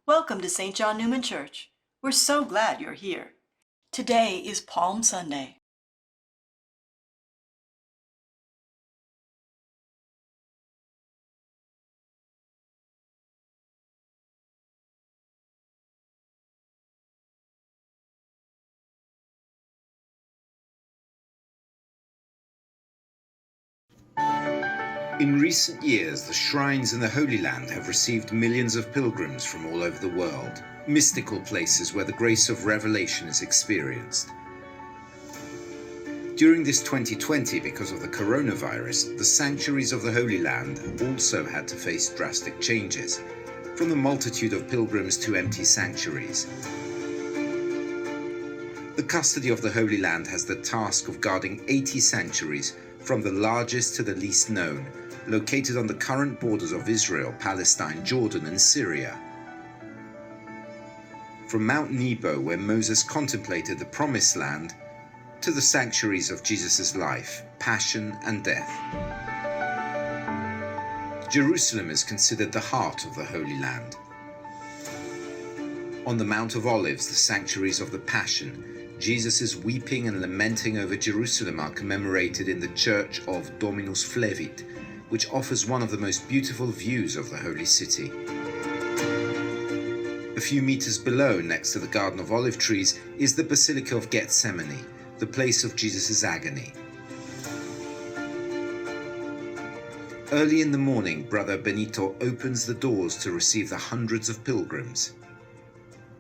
Welcome to St. John Newman Church. We're so glad you're here. Today is Palm Sunday. In recent years, the shrines in the Holy Land have received millions of pilgrims from all over the world, mystical places where the grace of revelation is experienced. During this 2020, because of the coronavirus, the sanctuaries of the Holy Land also had to face drastic changes, from the multitude of pilgrims to empty sanctuaries. The custody of the Holy Land has the task of guarding 80 sanctuaries, from the largest to the least known, located on the current borders of Israel, Palestine, Jordan, and Syria. From Mount Nebo, where Moses contemplated the Promised Land, to the sanctuaries of Jesus' life, passion, and death. Jerusalem is considered the heart of the Holy Land. On the Mount of Olives, the sanctuaries of the Passion, Jesus' weeping and lamenting over Jerusalem are commemorated in the Church of Dominus Flevit, which offers one of the most beautiful views of the Holy City. A few meters below, next to the Garden of Olive Trees, is the Basilica of Gethsemane, the place of Jesus' agony. Early in the morning, Brother Benito opens the doors to receive the hundreds of pilgrims.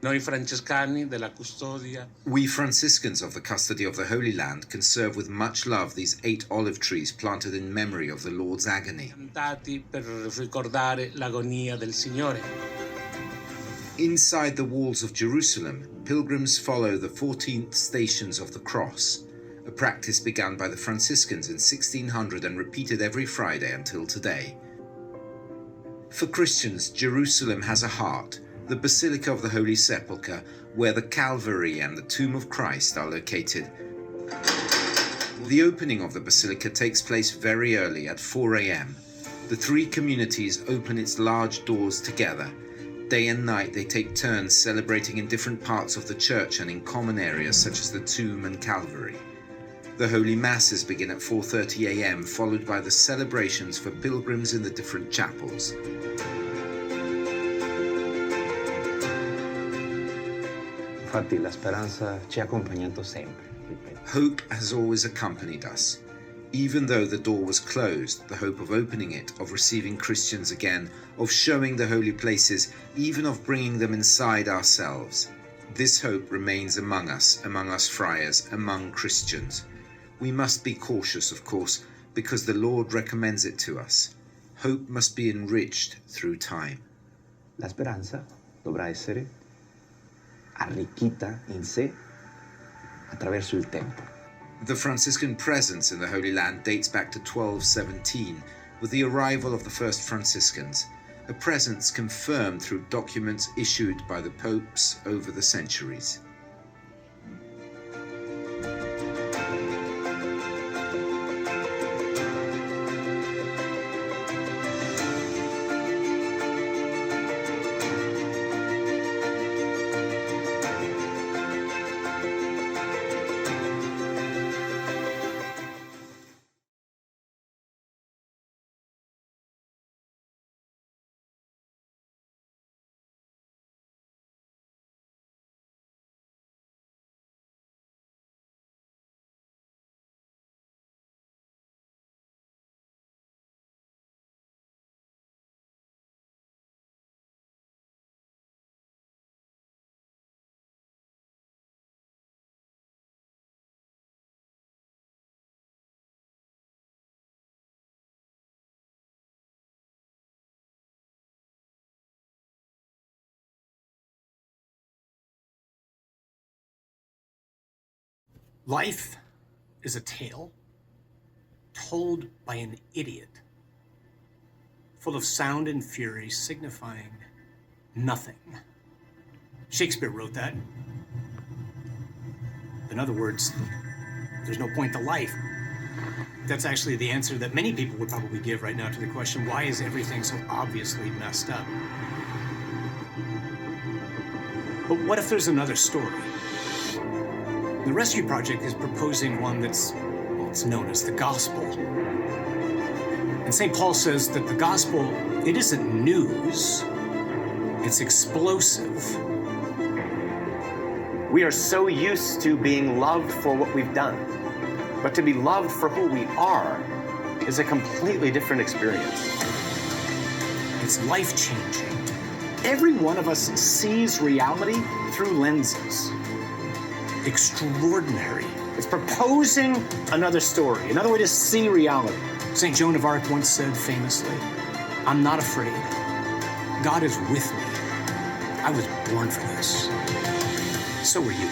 Noi francescani della custodia. We Franciscans of the custody of the Holy Land conserve with much love these 8 olive trees planted in memory of the Lord's agony. Piantati per ricordare l'agonia del Signore. Inside the walls of Jerusalem, pilgrims follow the 14th stations of the cross, a practice begun by the Franciscans in 1600 and repeated every Friday until today. For Christians, Jerusalem has a heart, the Basilica of the Holy Sepulchre, where the Calvary and the tomb of Christ are located. The opening of the Basilica takes place very early at 4 a.m. The 3 communities open its large doors together. Day and night they take turns celebrating in different parts of the church and in common areas such as the tomb and Calvary. The Holy Masses begin at 4:30 a.m., followed by the celebrations for pilgrims in the different chapels. Infatti la speranza ci ha accompagnato sempre, ripeto. Hope has always accompanied us. Even though the door was closed, the hope of opening it, of receiving Christians again, of showing the holy places, even of bringing them inside ourselves. This hope remains among us friars, among Christians. We must be cautious, of course, because the Lord recommends it to us. Hope must be enriched through time. La speranza dovrà essere arricchita in sé attraverso il tempo. The Franciscan presence in the Holy Land dates back to 1217, with the arrival of the first Franciscans, a presence confirmed through documents issued by the popes over the centuries. Life is a tale told by an idiot, full of sound and fury, signifying nothing. Shakespeare wrote that. In other words, there's no point to life. That's actually the answer that many people would probably give right now to the question, why is everything so obviously messed up? But what if there's another story? The Rescue Project is proposing one that's, well, it's known as the gospel. And St. Paul says that the gospel, it isn't news, it's explosive. We are so used to being loved for what we've done, but to be loved for who we are is a completely different experience. It's life-changing. Every one of us sees reality through lenses. Extraordinary. It's proposing another story, another way to see reality. St. Joan of Arc once said famously, "I'm not afraid. God is with me. I was born for this." So are you.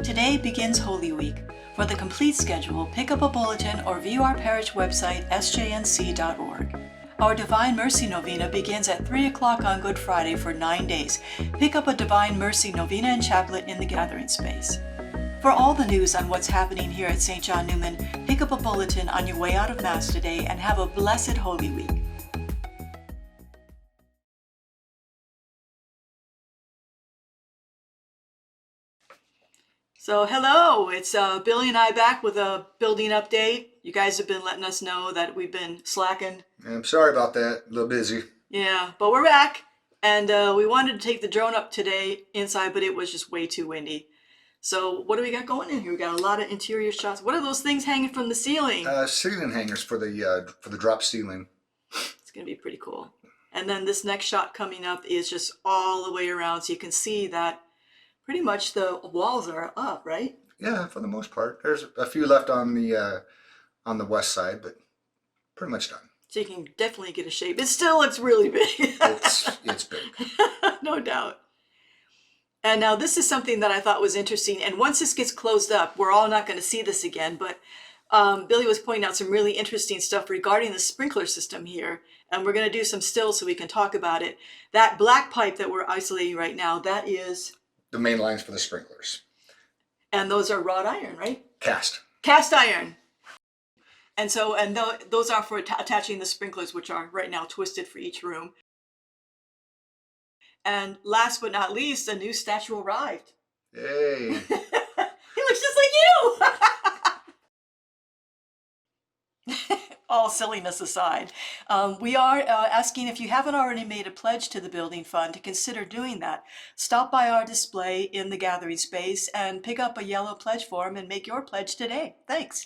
Today begins Holy Week. For the complete schedule, pick up a bulletin or view our parish website, sjnc.org. Our Divine Mercy Novena begins at 3 o'clock on Good Friday for 9 days. Pick up a Divine Mercy Novena and Chaplet in the gathering space. For all the news on what's happening here at St. John Newman, pick up a bulletin on your way out of Mass today and have a blessed Holy Week. So hello, it's Billy and I back with a building update. You guys have been letting us know that we've been slacking. I'm sorry about that. A little busy. Yeah, but we're back. And we wanted to take the drone up today inside, but it was just way too windy. So what do we got going in here? We got a lot of interior shots. What are those things hanging from the ceiling? Ceiling hangers for the drop ceiling. It's going to be pretty cool. And then this next shot coming up is just all the way around. So you can see that pretty much the walls are up, right? Yeah, for the most part. There's a few left on the west side, but pretty much done. So you can definitely get a shape. It still looks really big. It's big. No doubt. And now this is something that I thought was interesting. And once this gets closed up, we're all not going to see this again. But Billy was pointing out some really interesting stuff regarding the sprinkler system here. And we're going to do some stills so we can talk about it. That black pipe that we're isolating right now, that is The main lines for the sprinklers. And those are wrought iron, right? Cast iron. And so, those are for attaching the sprinklers, which are right now twisted for each room. And last but not least, a new statue arrived. Hey. He looks just like you! All silliness aside, we are asking if you haven't already made a pledge to the building fund to consider doing that. Stop by our display in the gathering space and pick up a yellow pledge form and make your pledge today. Thanks.